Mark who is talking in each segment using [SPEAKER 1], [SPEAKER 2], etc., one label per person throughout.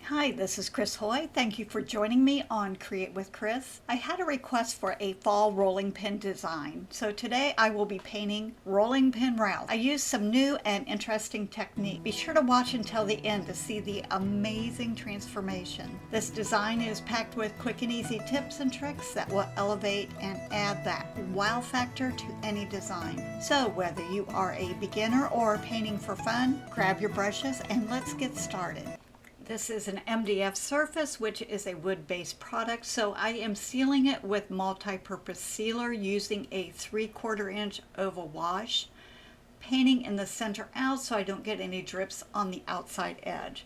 [SPEAKER 1] Hi, this is Chris Hoy. Thank you for joining me on Create with Chris. I had a request for a fall rolling pin design, so today I will be painting rolling pin routes. I used some new and interesting technique. Be sure to watch until the end to see the amazing transformation. This design is packed with quick and easy tips and tricks that will elevate and add that wow factor to any design. So whether you are a beginner or painting for fun, grab your brushes and let's get started. This is an MDF surface, which is a wood-based product, so I am sealing it with multi-purpose sealer using a 3/4 inch oval wash, painting in the center out so I don't get any drips on the outside edge.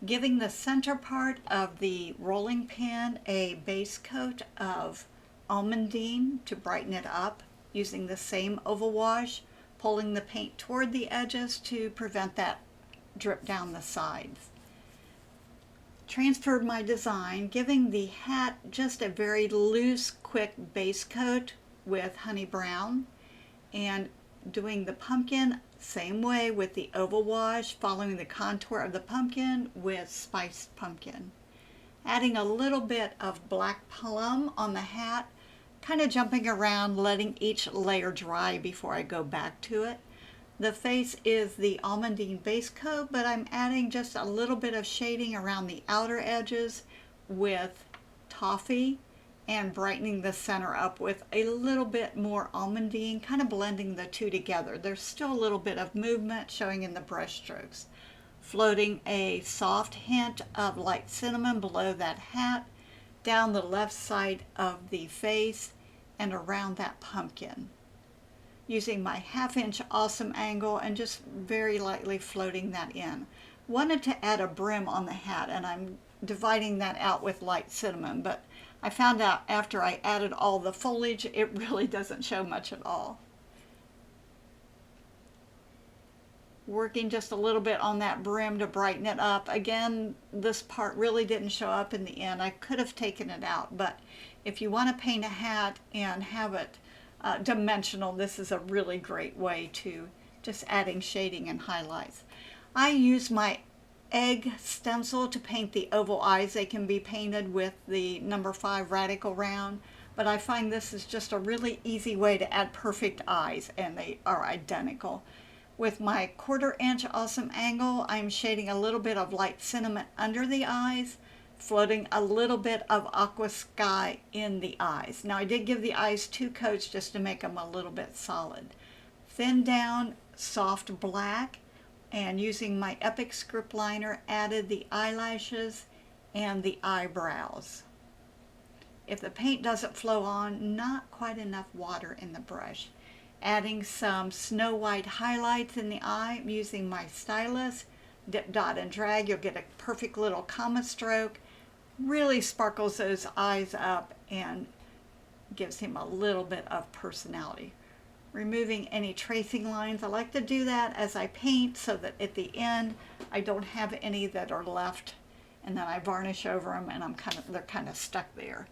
[SPEAKER 1] Giving the center part of the rolling pin a base coat of almandine to brighten it up, using the same oval wash, pulling the paint toward the edges to prevent that drip down the sides. Transferred my design, giving the hat just a very loose, quick base coat with honey brown, and doing the pumpkin same way with the oval wash, following the contour of the pumpkin with spiced pumpkin. Adding a little bit of black plum on the hat, kind of jumping around, letting each layer dry before I go back to it. The face is the almandine base coat, but I'm adding just a little bit of shading around the outer edges with toffee and brightening the center up with a little bit more almandine, kind of blending the two together. There's still a little bit of movement showing in the brush strokes. Floating a soft hint of light cinnamon below that hat, down the left side of the face and around that pumpkin. Using my 1/2 inch awesome angle and just very lightly floating that in. Wanted to add a brim on the hat, and I'm dividing that out with light cinnamon, but I found out after I added all the foliage it really doesn't show much at all. Working just a little bit on that brim to brighten it up. Again, this part really didn't show up in the end. I could have taken it out, but if you want to paint a hat and have it dimensional, this is a really great way to just adding shading and highlights. I use my egg stencil to paint the oval eyes. They can be painted with the number 5 radical round, but I find this is just a really easy way to add perfect eyes, and they are identical. With my 1/4 inch awesome angle, I'm shading a little bit of light cinnamon under the eyes, floating a little bit of aqua sky in the eyes. Now I did give the eyes 2 coats just to make them a little bit solid. Thin down soft black, and using my Epic script liner added the eyelashes and the eyebrows. If the paint doesn't flow on, not quite enough water in the brush. Adding some snow white highlights in the eye using my stylus. Dip, dot, and drag. You'll get a perfect little comma stroke. Really sparkles those eyes up and gives him a little bit of personality. Removing any tracing lines. I like to do that as I paint so that at the end I don't have any that are left, and then I varnish over them and they're kind of stuck there.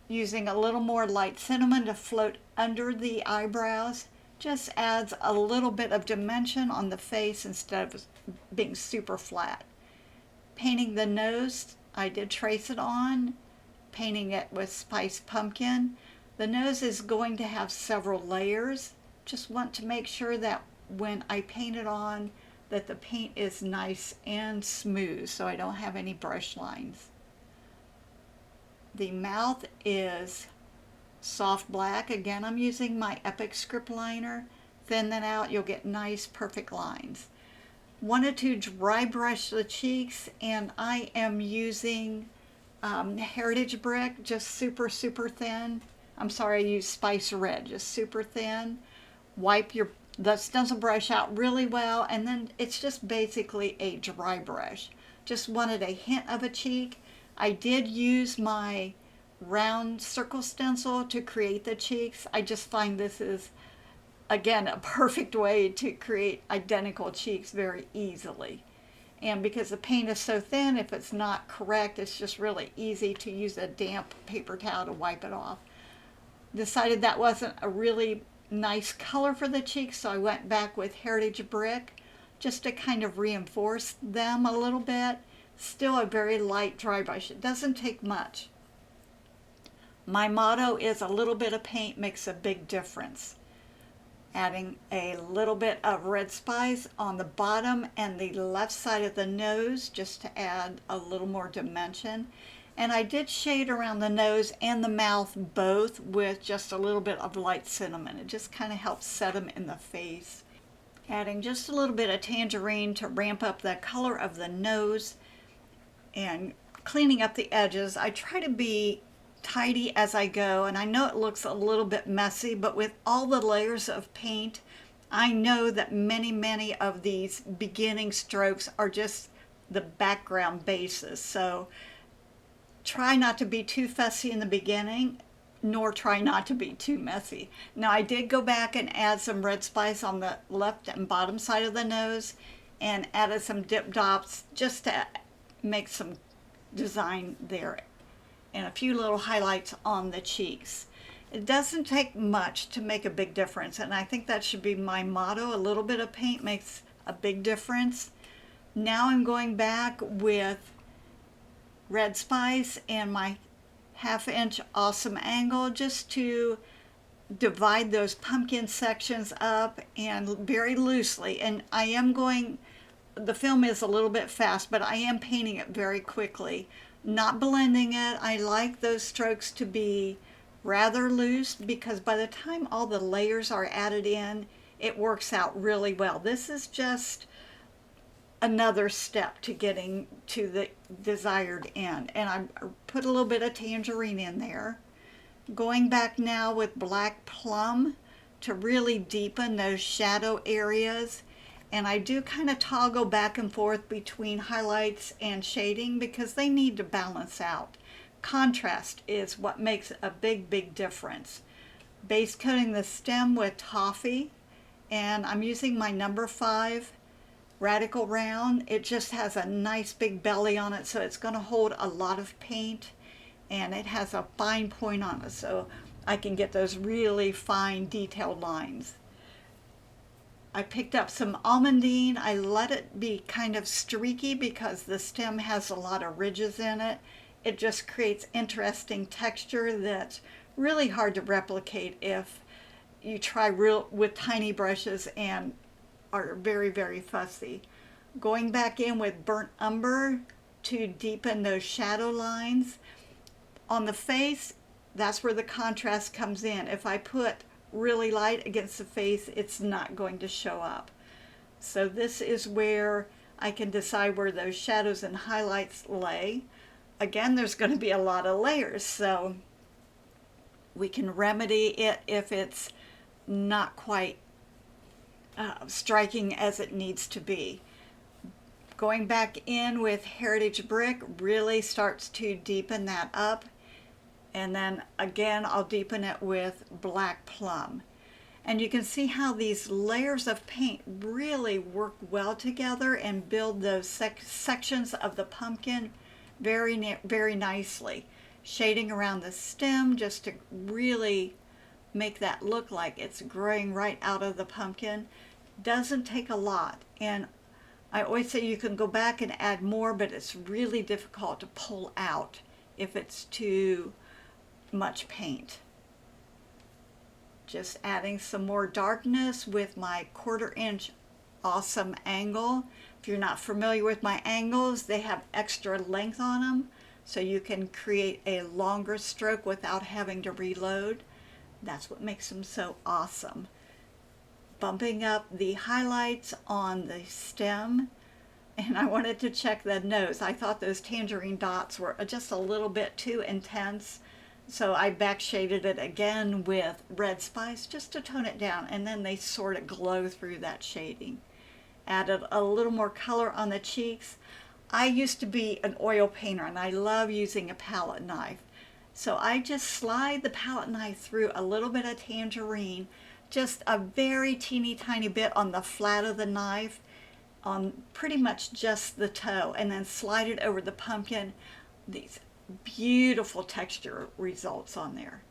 [SPEAKER 1] Using a little more light cinnamon to float under the eyebrows just adds a little bit of dimension on the face instead of being super flat. Painting the nose, I did trace it on, painting it with spiced pumpkin. The nose is going to have several layers. Just want to make sure that when I paint it on, that the paint is nice and smooth so I don't have any brush lines. The mouth is soft black. Again, I'm using my Epic script liner. Thin that out, you'll get nice, perfect lines. Wanted to dry brush the cheeks, and I am using Heritage Brick, just super thin. I'm sorry, I used Spice Red, just super thin. Wipe the stencil brush out really well, and then it's just basically a dry brush. Just wanted a hint of a cheek. I did use my round circle stencil to create the cheeks. I just find this is, again, a perfect way to create identical cheeks very easily. And because the paint is so thin, if it's not correct, it's just really easy to use a damp paper towel to wipe it off. Decided that wasn't a really nice color for the cheeks, so I went back with Heritage Brick just to kind of reinforce them a little bit. Still a very light dry brush. It doesn't take much. My motto is a little bit of paint makes a big difference. Adding a little bit of red spice on the bottom and the left side of the nose just to add a little more dimension. And I did shade around the nose and the mouth both with just a little bit of light cinnamon. It just kind of helps set them in the face. Adding just a little bit of tangerine to ramp up the color of the nose and cleaning up the edges. I try to be tidy as I go, and I know it looks a little bit messy, but with all the layers of paint, I know that many of these beginning strokes are just the background bases. So try not to be too fussy in the beginning, nor try not to be too messy. Now I did go back and add some red spice on the left and bottom side of the nose and added some dip dots just to make some design there and a few little highlights on the cheeks. It doesn't take much to make a big difference, and I think that should be my motto. A little bit of paint makes a big difference. Now I'm going back with red spice and my 1/2 inch awesome angle just to divide those pumpkin sections up and very loosely. And I am going, the film is a little bit fast, but I am painting it very quickly, not blending it. I like those strokes to be rather loose because by the time all the layers are added in, it works out really well. This is just another step to getting to the desired end. And I put a little bit of tangerine in there. Going back now with black plum to really deepen those shadow areas. And I do kind of toggle back and forth between highlights and shading because they need to balance out. Contrast is what makes a big difference. Base coating the stem with toffee, and I'm using my number 5 Radical Round. It just has a nice big belly on it, so it's going to hold a lot of paint, and it has a fine point on it, so I can get those really fine detailed lines. I picked up some almondine. I let it be kind of streaky because the stem has a lot of ridges in it. It just creates interesting texture that's really hard to replicate if you try with tiny brushes and are very fussy. Going back in with burnt umber to deepen those shadow lines. On the face, that's where the contrast comes in. If I put really light against the face, it's not going to show up. So this is where I can decide where those shadows and highlights lay. Again, there's going to be a lot of layers, so we can remedy it if it's not quite striking as it needs to be. Going back in with Heritage Brick really starts to deepen that up. And then again, I'll deepen it with Black Plum. And you can see how these layers of paint really work well together and build those sections of the pumpkin very nicely. Shading around the stem just to really make that look like it's growing right out of the pumpkin. Doesn't take a lot. And I always say you can go back and add more, but it's really difficult to pull out if it's too much paint. Just adding some more darkness with my 1/4 inch awesome angle. If you're not familiar with my angles, they have extra length on them, so you can create a longer stroke without having to reload. That's what makes them so awesome. Bumping up the highlights on the stem, and I wanted to check the nose. I thought those tangerine dots were just a little bit too intense, so I back shaded it again with red spice just to tone it down, and then they sort of glow through that shading. Added a little more color on the cheeks. I used to be an oil painter and I love using a palette knife. So I just slide the palette knife through a little bit of tangerine, just a very teeny tiny bit on the flat of the knife, on pretty much just the toe, and then slide it over the pumpkin. These beautiful texture results on there.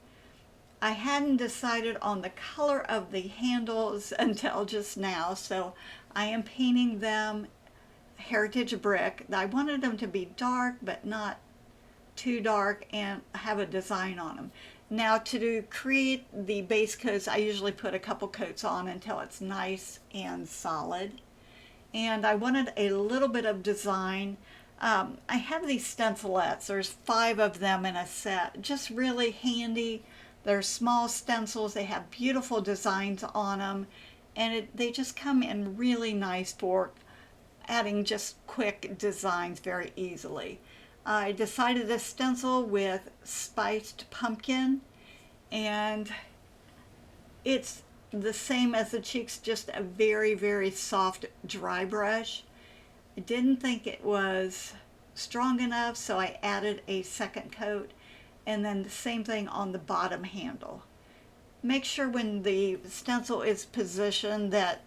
[SPEAKER 1] I hadn't decided on the color of the handles until just now, so I am painting them heritage brick. I wanted them to be dark but not too dark and have a design on them. Now create the base coats, I usually put a couple coats on until it's nice and solid. And I wanted a little bit of design. I have these stencilettes. There's 5 of them in a set. Just really handy. They're small stencils. They have beautiful designs on them. And they just come in really nice for adding just quick designs very easily. I decided to stencil with spiced pumpkin, and it's the same as the cheeks, just a very, very soft dry brush. I didn't think it was strong enough, so I added a second coat, and then the same thing on the bottom handle. Make sure when the stencil is positioned that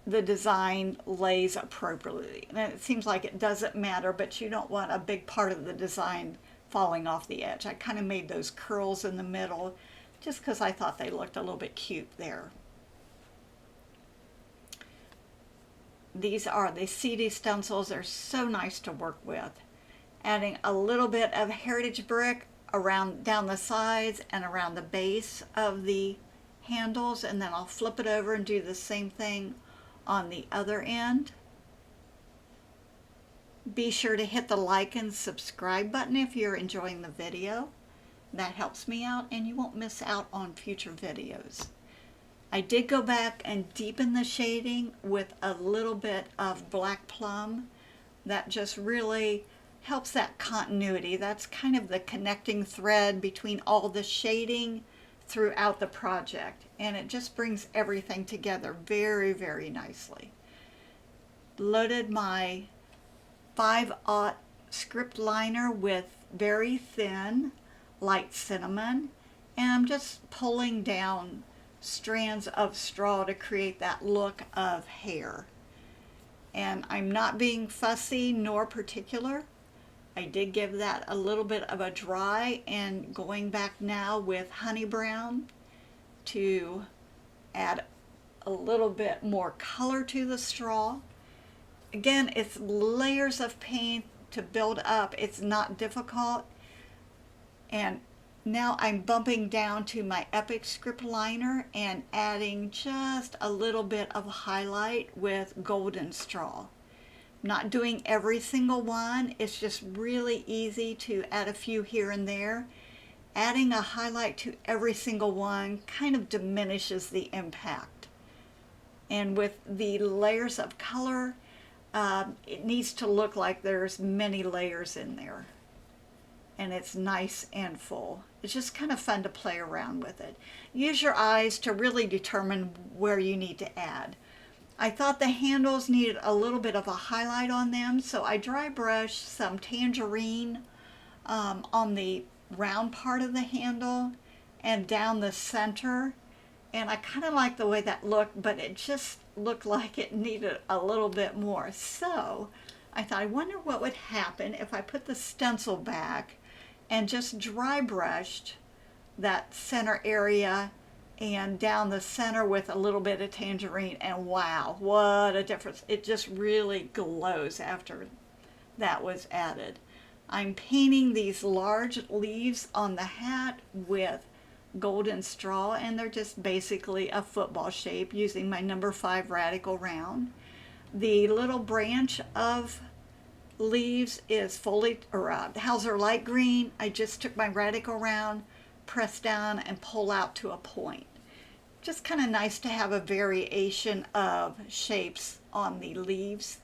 [SPEAKER 1] the design lays appropriately. And it seems like it doesn't matter, but you don't want a big part of the design falling off the edge. I kind of made those curls in the middle just because I thought they looked a little bit cute there. These are the CD stencils. They're so nice to work with. Adding a little bit of heritage brick around down the sides and around the base of the handles, and then I'll flip it over and do the same thing on the other end. Be sure to hit the like and subscribe button if you're enjoying the video. That helps me out and you won't miss out on future videos. I did go back and deepen the shading with a little bit of black plum. That just really helps that continuity. That's kind of the connecting thread between all the shading throughout the project, and it just brings everything together very, very nicely. Loaded my 5/0 script liner with very thin light cinnamon, and I'm just pulling down strands of straw to create that look of hair. And I'm not being fussy nor particular. I did give that a little bit of a dry, and going back now with honey brown to add a little bit more color to the straw. Again, it's layers of paint to build up. It's not difficult. And now I'm bumping down to my Epic script liner and adding just a little bit of highlight with golden straw. Not doing every single one. It's just really easy to add a few here and there. Adding a highlight to every single one kind of diminishes the impact. And with the layers of color, it needs to look like there's many layers in there. And it's nice and full. It's just kind of fun to play around with it. Use your eyes to really determine where you need to add. I thought the handles needed a little bit of a highlight on them, so I dry brushed some tangerine on the round part of the handle and down the center. And I kind of like the way that looked, but it just looked like it needed a little bit more. So I thought, I wonder what would happen if I put the stencil back and just dry brushed that center area and down the center with a little bit of tangerine, and wow, what a difference. It just really glows after that was added. I'm painting these large leaves on the hat with golden straw, and they're just basically a football shape using my number 5 radical round. The little branch of leaves is foliage or Hauser light green. I just took my radical round, press down and pull out to a point. Just kind of nice to have a variation of shapes on the leaves.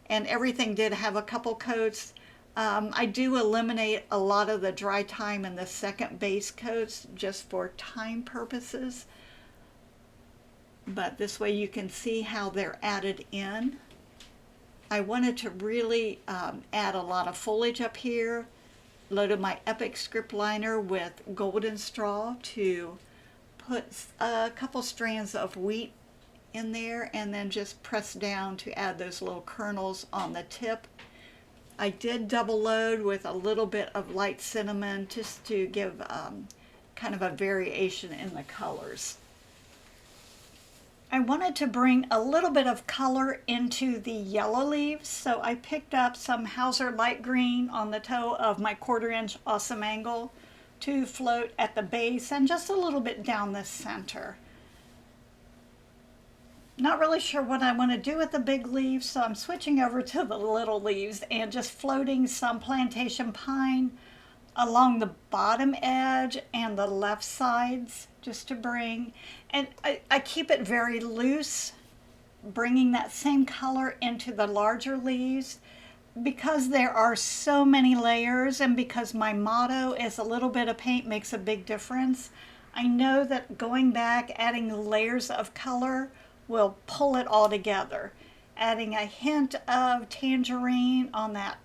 [SPEAKER 1] And everything did have a couple coats. I do eliminate a lot of the dry time in the second base coats just for time purposes. But this way you can see how they're added in. I wanted to really add a lot of foliage up here. Loaded my Epic script liner with golden straw to put a couple strands of wheat in there, and then just press down to add those little kernels on the tip. I did double load with a little bit of light cinnamon just to give kind of a variation in the colors. I wanted to bring a little bit of color into the yellow leaves, so I picked up some Hauser light green on the toe of my 1/4 inch awesome angle to float at the base and just a little bit down the center. Not really sure what I want to do with the big leaves, so I'm switching over to the little leaves and just floating some plantation pine along the bottom edge and the left sides just to bring, and I keep it very loose, bringing that same color into the larger leaves because there are so many layers, and because my motto is a little bit of paint makes a big difference. I know that going back, adding layers of color will pull it all together. Adding a hint of tangerine on that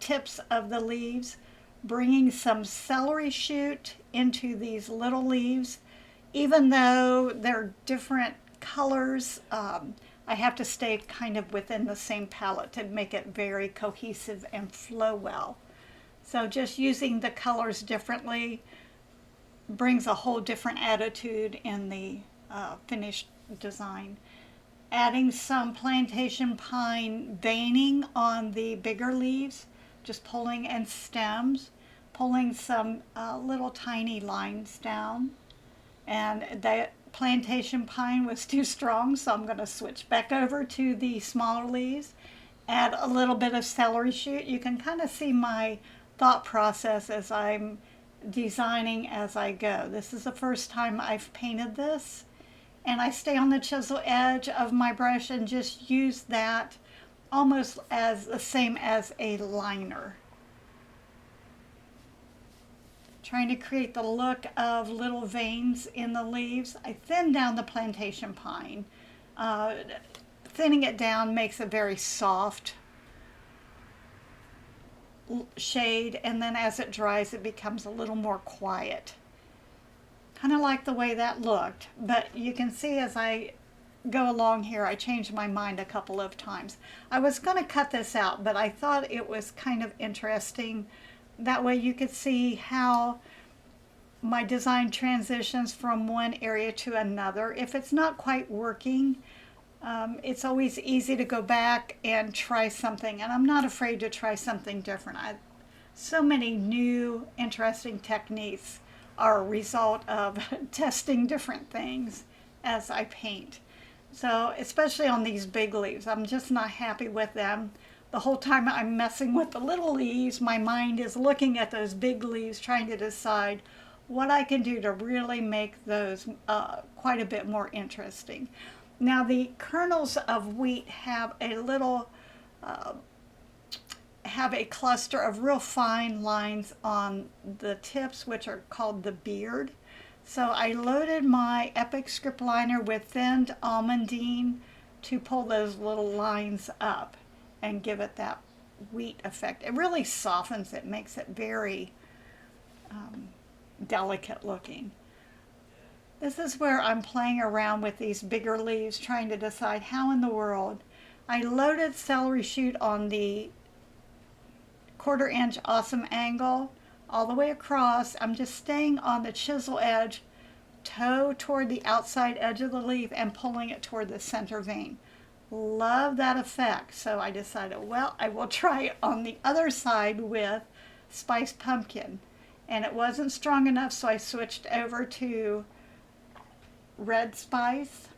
[SPEAKER 1] tips of the leaves, bringing some celery shoot into these little leaves. Even though they're different colors, I have to stay kind of within the same palette to make it very cohesive and flow well. So just using the colors differently brings a whole different attitude in the finished design. Adding some plantation pine veining on the bigger leaves, just pulling, and stems, pulling some little tiny lines down. And that plantation pine was too strong, so I'm going to switch back over to the smaller leaves. Add a little bit of celery shoot. You can kind of see my thought process as I'm designing as I go. This is the first time I've painted this, and I stay on the chisel edge of my brush and just use that almost as the same as a liner. Trying to create the look of little veins in the leaves. I thin down the plantation pine. Thinning it down makes a very soft shade, and then as it dries it becomes a little more quiet. Kind of like the way that looked, but you can see as I go along here I changed my mind a couple of times. I was going to cut this out, but I thought it was kind of interesting. That way you could see how my design transitions from one area to another. If it's not quite working, it's always easy to go back and try something, and I'm not afraid to try something different. So many new interesting techniques are a result of testing different things as I paint. So especially on these big leaves, I'm just not happy with them. The whole time I'm messing with the little leaves, my mind is looking at those big leaves, trying to decide what I can do to really make those quite a bit more interesting. Now the kernels of wheat have a little, have a cluster of real fine lines on the tips, which are called the beard. So I loaded my Epic script liner with thinned almondine to pull those little lines up and give it that wheat effect. It really softens it, makes it very delicate looking. This is where I'm playing around with these bigger leaves, trying to decide how in the world. I loaded celery shoot on the 1/4 inch awesome angle all the way across. I'm just staying on the chisel edge, toe toward the outside edge of the leaf and pulling it toward the center vein. Love that effect, so I decided, well, I will try it on the other side with spiced pumpkin, and it wasn't strong enough, so I switched over to red spice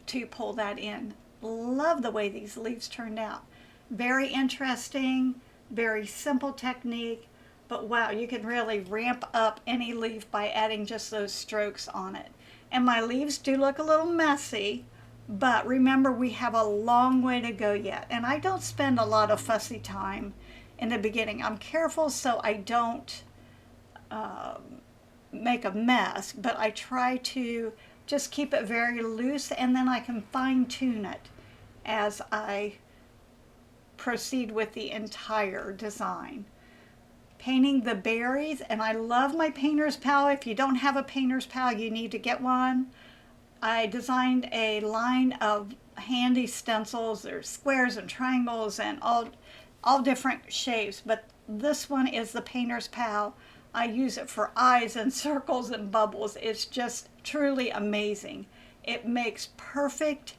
[SPEAKER 1] to pull that in. Love the way these leaves turned out. Very interesting, very simple technique, but wow, you can really ramp up any leaf by adding just those strokes on it. And my leaves do look a little messy, but remember, we have a long way to go yet, and I don't spend a lot of fussy time in the beginning. I'm careful so I don't make a mess, but I try to just keep it very loose, and then I can fine-tune it as I proceed with the entire design. Painting the berries, and I love my painter's pal. If you don't have a painter's pal, you need to get one. I designed a line of handy stencils. There's squares and triangles and all different shapes, but this one is the painter's pal. I use it for eyes and circles and bubbles. It's just truly amazing. It makes perfect,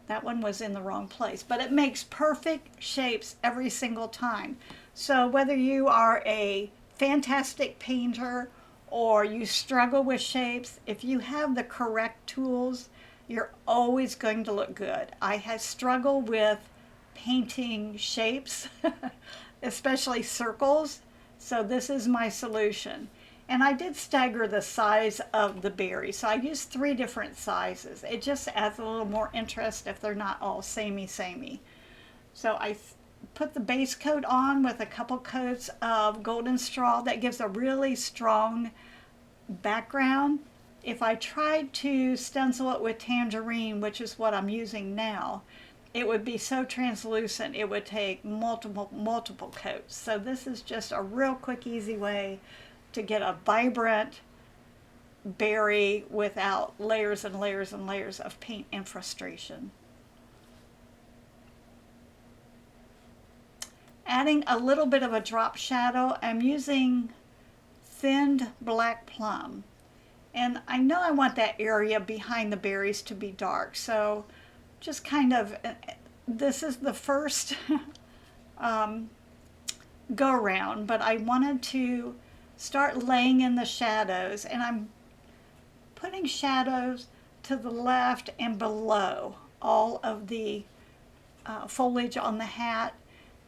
[SPEAKER 1] that one was in the wrong place, but it makes perfect shapes every single time. So whether you are a fantastic painter or you struggle with shapes, if you have the correct tools, you're always going to look good. I have struggled with painting shapes, especially circles, so this is my solution. And I did stagger the size of the berries, so I used 3 different sizes. It just adds a little more interest if they're not all samey. So I put the base coat on with a couple coats of golden straw. That gives a really strong background. If I tried to stencil it with tangerine, which is what I'm using now, it would be so translucent it would take multiple coats. So this is just a real quick, easy way to get a vibrant berry without layers and layers and layers of paint and frustration. Adding a little bit of a drop shadow, I'm using thinned black plum. And I know I want that area behind the berries to be dark, so just kind of, this is the first go around, but I wanted to start laying in the shadows, and I'm putting shadows to the left and below all of the foliage on the hat.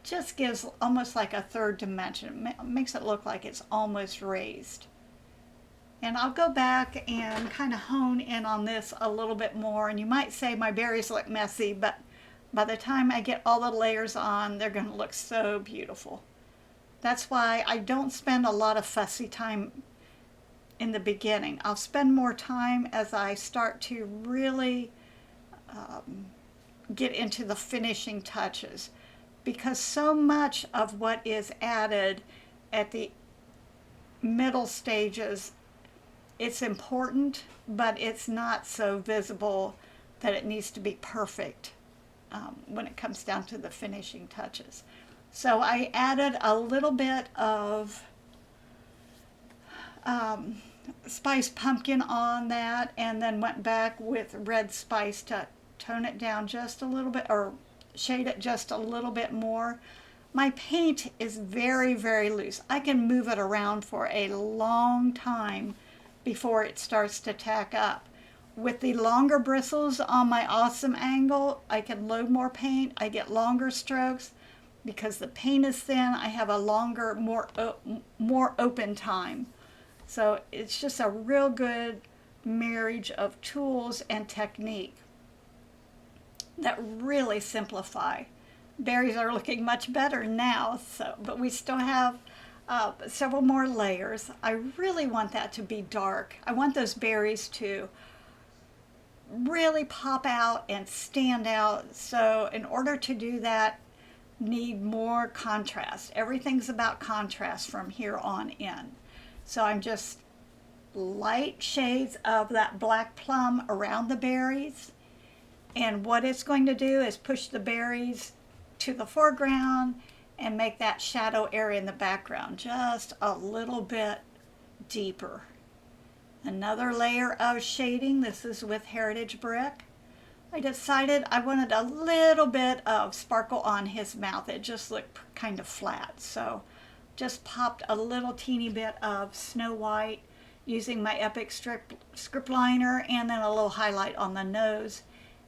[SPEAKER 1] Just gives almost like a third dimension. It makes it look like it's almost raised. And I'll go back and kind of hone in on this a little bit more. And you might say my berries look messy, but by the time I get all the layers on, they're going to look so beautiful. That's why I don't spend a lot of fussy time in the beginning. I'll spend more time as I start to really get into the finishing touches, because so much of what is added at the middle stages, it's important, but it's not so visible that it needs to be perfect when it comes down to the finishing touches. So I added a little bit of spiced pumpkin on that, and then went back with red spice to tone it down just a little bit, or shade it just a little bit more. My paint is very, very loose. I can move it around for a long time before it starts to tack up. With the longer bristles on my awesome angle, I can load more paint. I get longer strokes. Because the paint is thin, I have a longer, more open time. So it's just a real good marriage of tools and technique that really simplify. Berries are looking much better now, but we still have several more layers. I really want that to be dark. I want those berries to really pop out and stand out. So in order to do that, need more contrast. Everything's about contrast from here on in. So I'm just light shades of that black plum around the berries. And what it's going to do is push the berries to the foreground and make that shadow area in the background just a little bit deeper. Another layer of shading. This is with Heritage Brick. I decided I wanted a little bit of sparkle on his mouth. It just looked kind of flat. So just popped a little teeny bit of Snow White using my Epic script liner, and then a little highlight on the nose.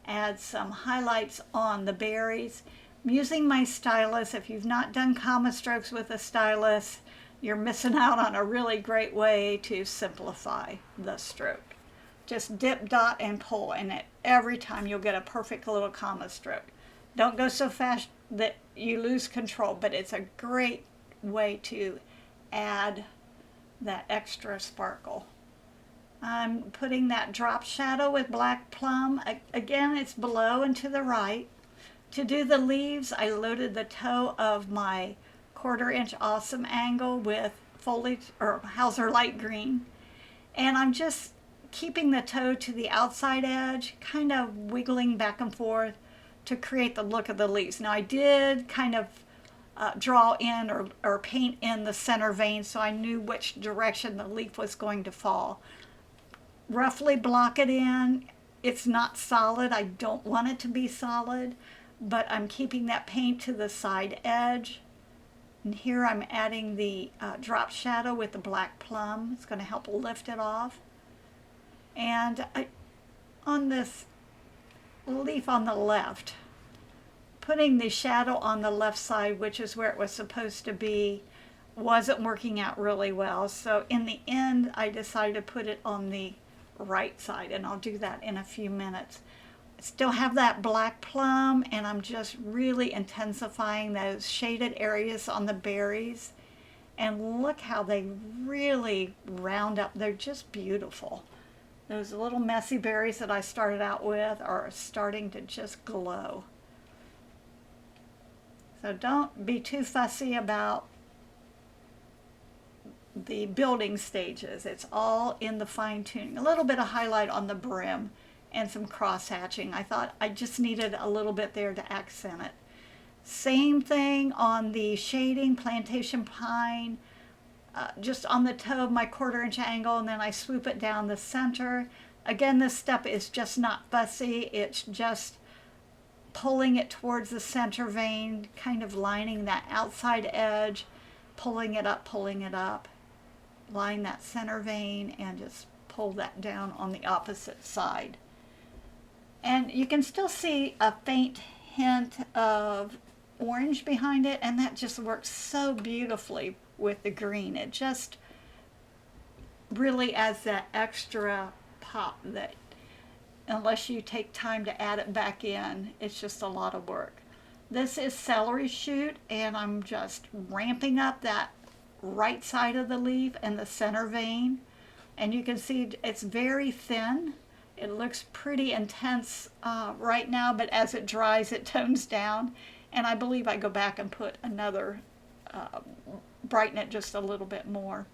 [SPEAKER 1] Add some highlights on the berries. I'm using my stylus. If you've not done comma strokes with a stylus, you're missing out on a really great way to simplify the stroke. Just dip, dot, and pull, and every time you'll get a perfect little comma stroke. Don't go so fast that you lose control, but it's a great way to add that extra sparkle. I'm putting that drop shadow with black plum. Again, it's below and to the right. To do the leaves, I loaded the toe of my 1/4 inch awesome angle with foliage or Hauser light green, and I'm just keeping the toe to the outside edge, kind of wiggling back and forth to create the look of the leaves. Now I did kind of draw in or paint in the center vein so I knew which direction the leaf was going to fall. Roughly block it in. It's not solid. I don't want it to be solid, but I'm keeping that paint to the side edge. And here I'm adding the drop shadow with the black plum. It's going to help lift it off. And on this leaf on the left, putting the shadow on the left side, which is where it was supposed to be, wasn't working out really well. So in the end, I decided to put it on the right side, and I'll do that in a few minutes. Still have that black plum, and I'm just really intensifying those shaded areas on the berries. And look how they really round up. They're just beautiful. Those little messy berries that I started out with are starting to just glow. So don't be too fussy about the building stages. It's all in the fine tuning. A little bit of highlight on the brim and some cross hatching. I thought I just needed a little bit there to accent it. Same thing on the shading, plantation pine, just on the toe of my 1/4 inch angle, and then I swoop it down the center. Again, this step is just not fussy. It's just pulling it towards the center vein, kind of lining that outside edge, pulling it up, line that center vein, and just pull that down on the opposite side. And you can still see a faint hint of orange behind it, and that just works so beautifully with the green. It just really adds that extra pop that, unless you take time to add it back in, it's just a lot of work. This is celery shoot, and I'm just ramping up that right side of the leaf and the center vein. And you can see it's very thin. It looks pretty intense right now, but as it dries, it tones down. And I believe I go back and put another, brighten it just a little bit more.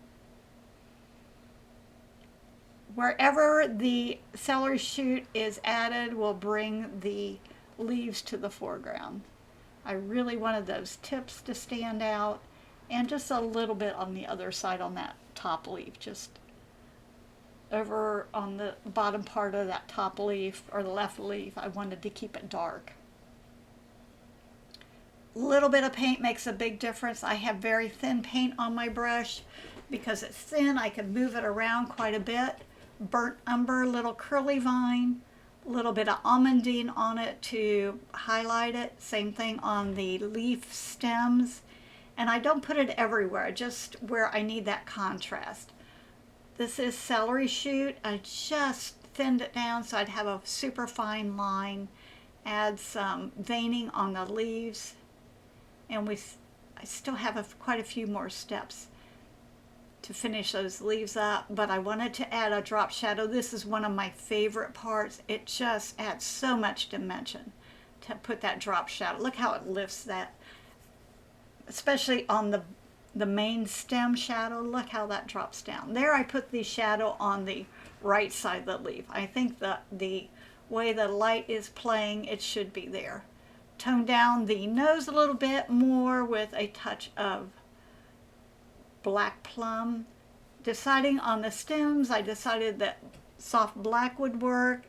[SPEAKER 1] Wherever the celery shoot is added will bring the leaves to the foreground. I really wanted those tips to stand out, and just a little bit on the other side on that top leaf, just over on the bottom part of that top leaf, or the left leaf. I wanted to keep it dark. A little bit of paint makes a big difference. I have very thin paint on my brush. Because it's thin, I can move it around quite a bit. Burnt umber, little curly vine, a little bit of almondine on it to highlight it. Same thing on the leaf stems. And I don't put it everywhere, just where I need that contrast. This is celery shoot. I just thinned it down so I'd have a super fine line. Add some veining on the leaves. And I still have quite a few more steps to finish those leaves up, but I wanted to add a drop shadow. This is one of my favorite parts. It just adds so much dimension to put that drop shadow. Look how it lifts that, especially on the main stem shadow. Look how that drops down. There I put the shadow on the right side of the leaf. I think the way the light is playing, it should be there. Tone down the nose a little bit more with a touch of black plum. Deciding on the stems, I decided that soft black would work,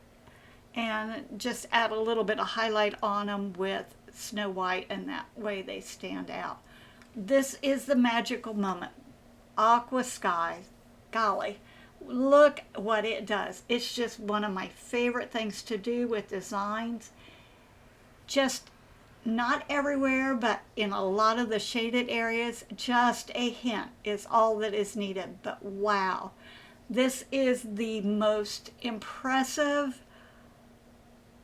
[SPEAKER 1] and just add a little bit of highlight on them with snow white, and that way they stand out. This is the magical moment. Aqua sky. Golly, look what it does. It's just one of my favorite things to do with designs. Just not everywhere, but in a lot of the shaded areas, just a hint is all that is needed. But wow, this is the most impressive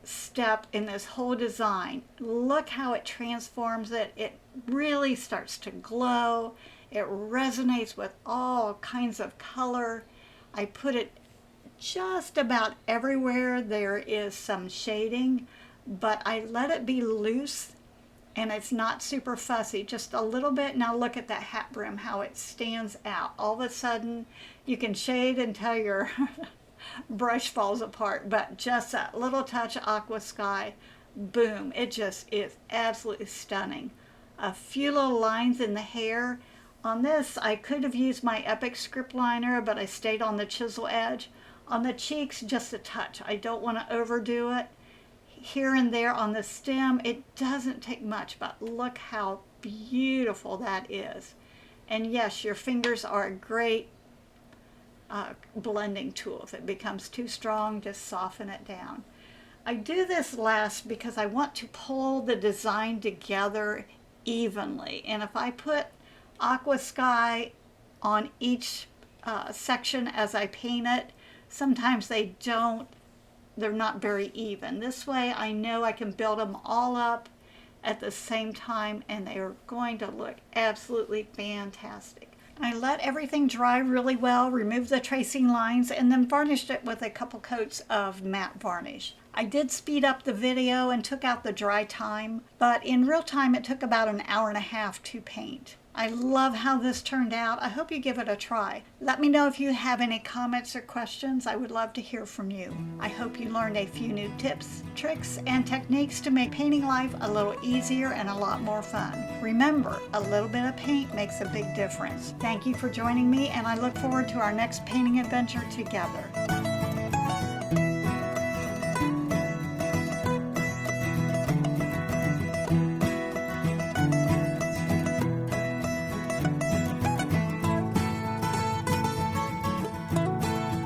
[SPEAKER 1] step in this whole design. Look how it transforms it. It really starts to glow. It resonates with all kinds of color. I put it just about everywhere there is some shading, but I let it be loose, and it's not super fussy, just a little bit. Now look at that hat brim, how it stands out. All of a sudden, you can shade until your brush falls apart, but just that little touch of aqua sky, boom, it just is absolutely stunning. a few little lines in the hair. On this, I could have used my Epic script liner, but I stayed on the chisel edge. On the cheeks, just a touch. I don't want to overdo it. Here and there on the stem, it doesn't take much, but look how beautiful that is. And yes, your fingers are a great blending tool. If it becomes too strong, just soften it down. I do this last because I want to pull the design together evenly. And if I put aqua sky on each section as I paint it, sometimes they're not very even. This way I know I can build them all up at the same time and they are going to look absolutely fantastic. I let everything dry really well, removed the tracing lines, and then varnished it with a couple coats of matte varnish. I did speed up the video and took out the dry time, but in real time it took about an hour and a half to paint. I love how this turned out. I hope you give it a try. Let me know if you have any comments or questions. I would love to hear from you. I hope you learned a few new tips, tricks, and techniques to make painting life a little easier and a lot more fun. Remember, a little bit of paint makes a big difference. Thank you for joining me, and I look forward to our next painting adventure together.